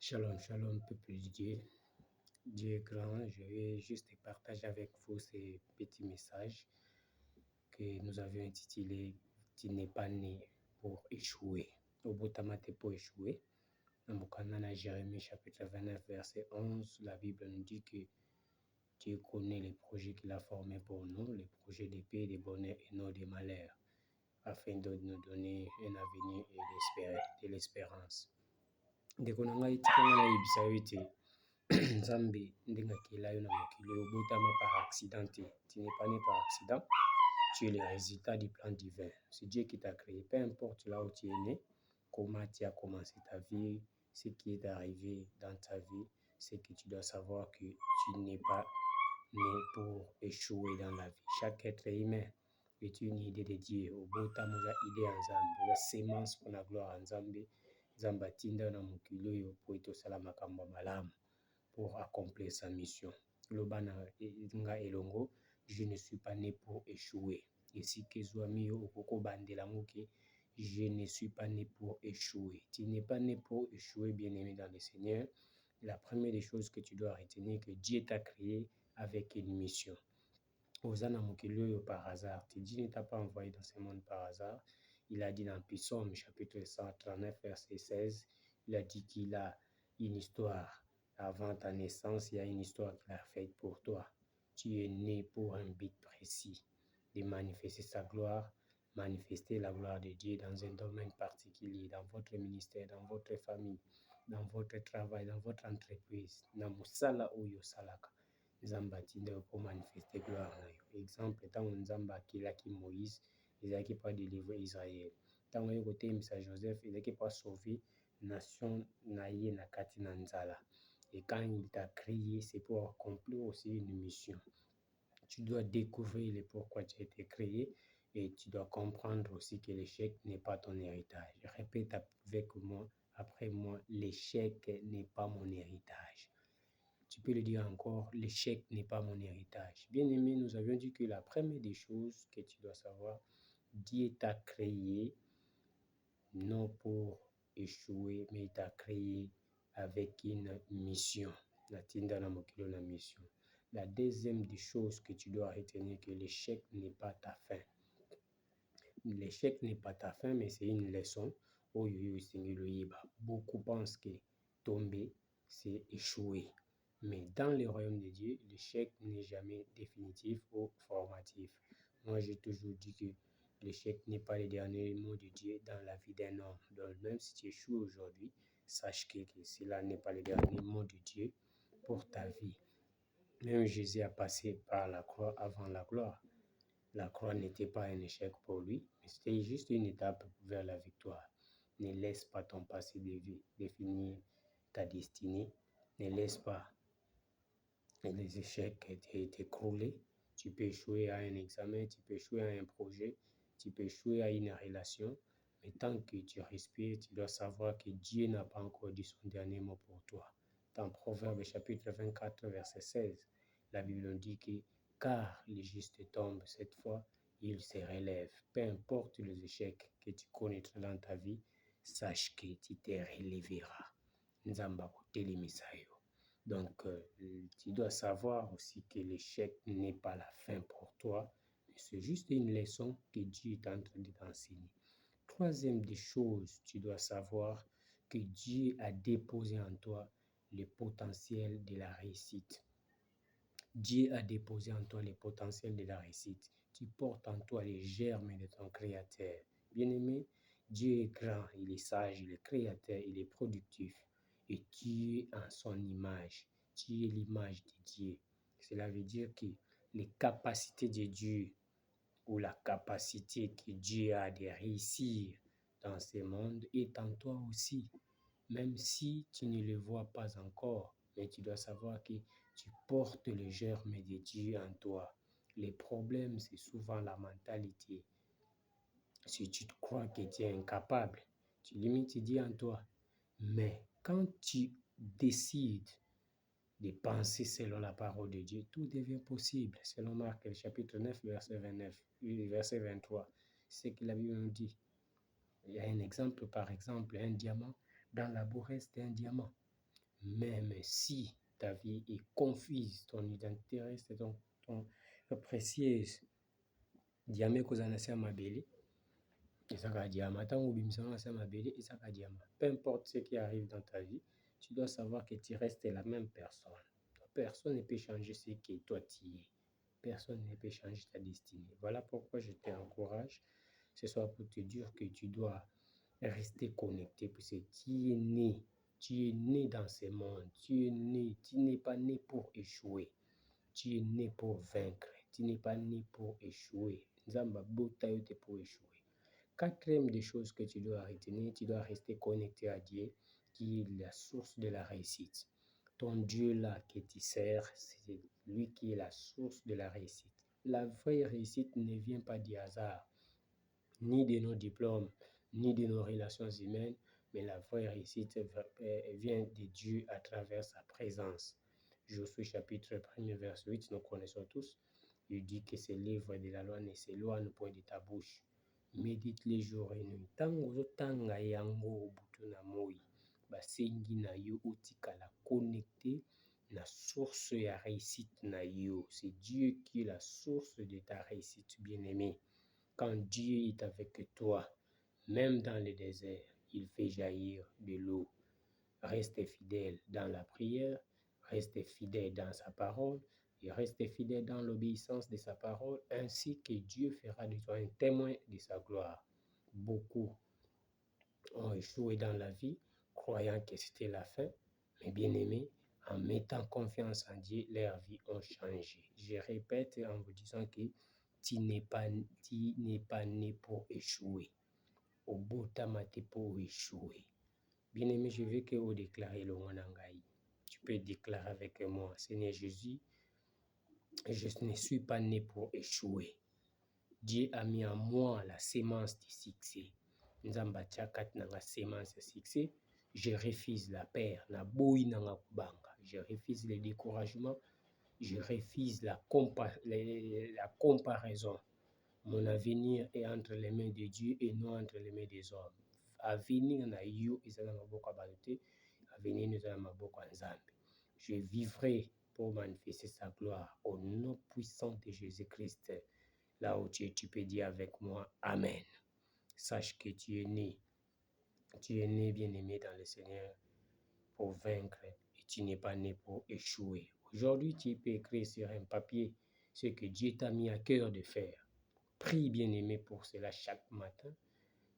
Shalom, shalom, peuple de Dieu. Dieu est grand. Je vais juste partager avec vous ces petits messages que nous avions intitulés Tu n'es pas né pour échouer. Au Botamate pour échouer. Dans mon canal Jérémie chapitre 29, verset 11, la Bible nous dit que Dieu connaît les projets qu'il a formés pour nous, les projets de paix, de bonheur et non de malheur, afin de nous donner un avenir et de l'espérance. Ndeko na ngai tika nga nayebisa yo ete Nzambe ndenge akela yo na mokili obotama par accident te. Tu n'es pas né par accident, tu es le résultat du plan divin. C'est Dieu qui t'a créé. Peu importe là où tu es né, comment tu as commencé ta vie, ce qui est arrivé dans ta vie, c'est que tu dois savoir que tu n'es pas né pour échouer dans la vie. Chaque être humain est une idée de Dieu. Obotama oza idée ya Nzambe, oza sémence pour la gloire ya Nzambe. Nzambe atinda na mokili oyo po ete osala makambo malamu pour accomplir sa mission. Lobana nga elongo, je ne suis pas né pour échouer. Ici que Zouami Okoko Bandelangoke, je ne suis pas né pour échouer. Tu n'es pas né pour échouer, bien-aimé dans le Seigneur. La première des choses que tu dois retenir, que Dieu t'a créé avec une mission. Osana Mokilio par hasard. Dieu ne t'a pas envoyé dans ce monde par hasard. Il a dit dans Psaume chapitre 139, verset 16, il a dit qu'il a une histoire. Avant ta naissance, il y a une histoire qu'il a faite pour toi. Tu es né pour un but précis, de manifester sa gloire, manifester la gloire de Dieu dans un domaine particulier, dans votre ministère, dans votre famille, dans votre travail, dans votre entreprise. Na musala oyo salaka. Nzambe atinda pour manifester gloire na yo. Exemple, ntango Nzambe akelaki Moïse, ezalaki mpo délivrer Israël. Ntango aye kotelemisa Joseph, ezalaki mpo sauver nation na ye na kati na nzala. Et quand il t'a créé, c'est pour accomplir aussi une mission. Tu dois découvrir le pourquoi tu as été créé et tu dois comprendre aussi que l'échec n'est pas ton héritage. Je répète avec moi, après moi, l'échec n'est pas mon héritage. Tu peux le dire encore, l'échec n'est pas mon héritage. Bien aimé, nous avions dit que la première des choses que tu dois savoir, Dieu t'a créé non pour échouer, mais il t'a créé avec une mission. La mission. La deuxième des choses que tu dois retenir, que l'échec n'est pas ta fin. L'échec n'est pas ta fin, mais c'est une leçon. Beaucoup pensent que tomber, c'est échouer. Mais dans le royaume de Dieu, l'échec n'est jamais définitif ou formatif. Moi, j'ai toujours dit que l'échec n'est pas le dernier mot de Dieu dans la vie d'un homme. Donc, même si tu échoues aujourd'hui, sache que cela n'est pas le dernier mot de Dieu pour ta vie. Même Jésus a passé par la croix avant la gloire. La croix n'était pas un échec pour lui, mais c'était juste une étape vers la victoire. Ne laisse pas ton passé définir ta destinée. Ne laisse pas les échecs t'écrouler. Tu peux échouer à un examen, tu peux échouer à un projet, tu peux échouer à une relation. Mais tant que tu respires, tu dois savoir que Dieu n'a pas encore dit son dernier mot pour toi. Dans Proverbe chapitre 24, verset 16, la Bible dit que car les justes tombent cette fois, ils se relèvent. Peu importe les échecs que tu connaîtras dans ta vie, sache que tu te relèveras. Nzamba kotelemisayo. Donc, tu dois savoir aussi que l'échec n'est pas la fin pour toi, mais c'est juste une leçon que Dieu est en train de t'enseigner. Troisième des choses, tu dois savoir que Dieu a déposé en toi le potentiel de la réussite. Dieu a déposé en toi le potentiel de la réussite. Tu portes en toi les germes de ton Créateur. Bien-aimé, Dieu est grand, il est sage, il est créateur, il est productif. Et tu es en son image. Tu es l'image de Dieu. Cela veut dire que les capacités de Dieu ou la capacité que Dieu a de réussir dans ce monde est en toi aussi. Même si tu ne le vois pas encore, mais tu dois savoir que tu portes le germe de Dieu en toi. Les problèmes, c'est souvent la mentalité. Si tu te crois que tu es incapable, tu limites Dieu en toi. Mais quand tu décides de penser selon la parole de Dieu, tout devient possible. Selon Marc, chapitre 9, verset 29, verset 23, c'est ce que la Bible nous dit. Il y a un exemple, par exemple, un diamant. Dans la bourresse d'un diamant. même si ta vie est confuse, ton identité reste ton précieuse. Diamé kozala na se ya mabele, ezaka diamant. Ntango obimisaka na se ya mabele, ezaka diamant. Peu importe ce qui arrive dans ta vie, tu dois savoir que tu restes la même personne. Personne ne peut changer ce que toi tu es. Personne ne peut changer ta destinée. Voilà pourquoi je t'encourage ce soir pour te dire que tu dois rester connecté, parce que tu es né dans ce monde, tu n'es pas né pour échouer, tu es né pour vaincre, tu n'es pas né pour échouer. Nzamba bota yo te pour échouer. Quatrième des choses que tu dois retenir, tu dois rester connecté à Dieu, qui est la source de la réussite. Ton Dieu là que tu sers, c'est lui qui est la source de la réussite. La vraie réussite ne vient pas du hasard, ni de nos diplômes, ni de nos relations humaines, mais la vraie réussite vient de Dieu à travers sa présence. Josué chapitre 1er verset 8, nous connaissons tous. Il dit que ce livre de la loi ne s'éloigne point de ta bouche. Médite les jours et nuit. Tango ozotanga yango butu na moi, basengi na yo otikala connecté la source ya réussite na yo. C'est Dieu qui est la source de ta réussite, bien-aimé. Quand Dieu est avec toi, même dans le désert, il fait jaillir de l'eau. Reste fidèle dans la prière, reste fidèle dans sa parole et reste fidèle dans l'obéissance de sa parole, ainsi que Dieu fera de toi un témoin de sa gloire. Beaucoup ont échoué dans la vie, croyant que c'était la fin, mais bien aimé, en mettant confiance en Dieu, leur vie ont changé. Je répète en vous disant que tu n'es pas né pour échouer. Au bout de pour échouer. Bien aimé, je veux que vous déclarez le Wanangaï. Tu peux déclarer avec moi, Seigneur Jésus, je ne suis pas né pour échouer. Dieu a mis en moi la sémence du succès. Nzamba tchakat nanga sémence de succès. Je refuse la peur, na boui nanga kubanga. Je refuse le découragement. Je refuse la comparaison. Mon avenir est entre les mains de Dieu et non entre les mains des hommes. Avenir na yo ezala maboko baluté, avenir nous ezala maboko nzambe. Je vivrai pour manifester sa gloire au nom puissant de Jésus-Christ. Là où tu peux dire avec moi Amen. Sache que tu es né bien-aimé dans le Seigneur pour vaincre et tu n'es pas né pour échouer. Aujourd'hui, tu peux écrire sur un papier ce que Dieu t'a mis à cœur de faire. Prie bien-aimé pour cela chaque matin,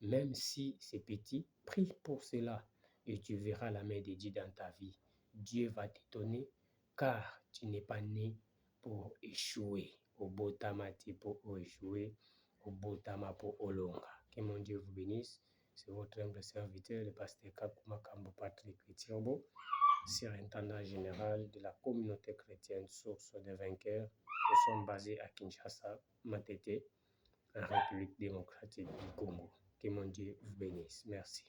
même si c'est petit, prie pour cela et tu verras la main de Dieu dans ta vie. Dieu va t'étonner car tu n'es pas né pour échouer. Au botamati pour échouer, au botama pour olonga. Que mon Dieu vous bénisse. C'est votre humble serviteur, le pasteur Kakuma Kambo Patrick Tirbo, surintendant général de la communauté chrétienne Source des Vainqueurs. Nous sommes basés à Kinshasa, Matete, en République démocratique du Congo. Que mon Dieu vous bénisse. Merci.